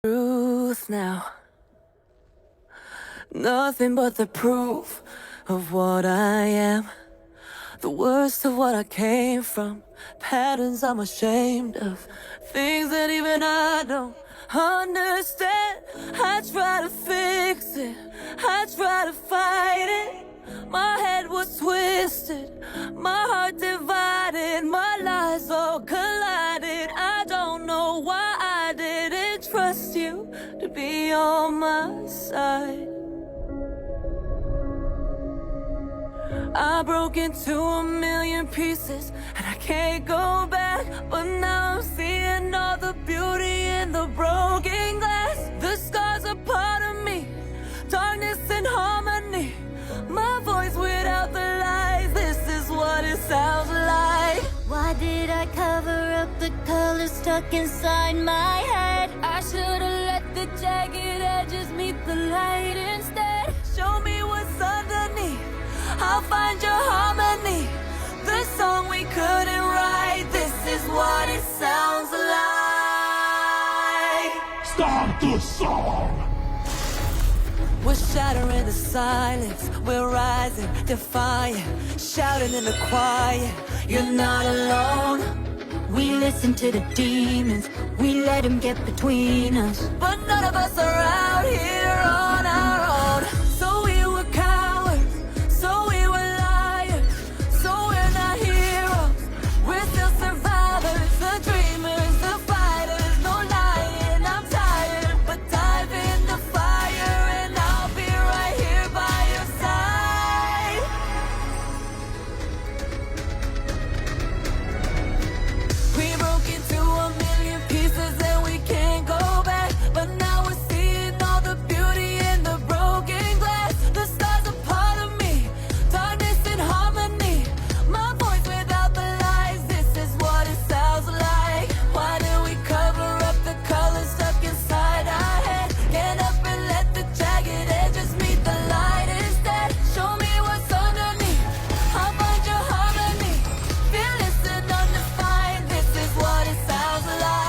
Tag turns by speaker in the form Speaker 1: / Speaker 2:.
Speaker 1: Truth now, nothing but the proof of what I am, the worst of what I came from, patterns I'm ashamed of, things that even I don't understand. I try to fix it, I try to fight it. My head was twisted, my heart divided, my lies all collided. I don't know why I didn't trust you to be on my side. I broke into a million pieces and I can't go back, but now I'm seeing all the beauty in the broken glass. The scars are part of me, darkness and harmony, my voice without the lies. This is what it sounds like.
Speaker 2: Why did I cover up the colors stuck inside my head? I should've let the jagged edges meet the light instead.
Speaker 1: Show me what's underneath, I'll find your harmony, the song we couldn't write. This is what it sounds like.
Speaker 3: Start the song!
Speaker 1: We're shattering the silence, we're rising, defiant, shouting in the quiet. You're not alone.
Speaker 2: We listen to the demons, we let them get between us.
Speaker 1: But none of us are out here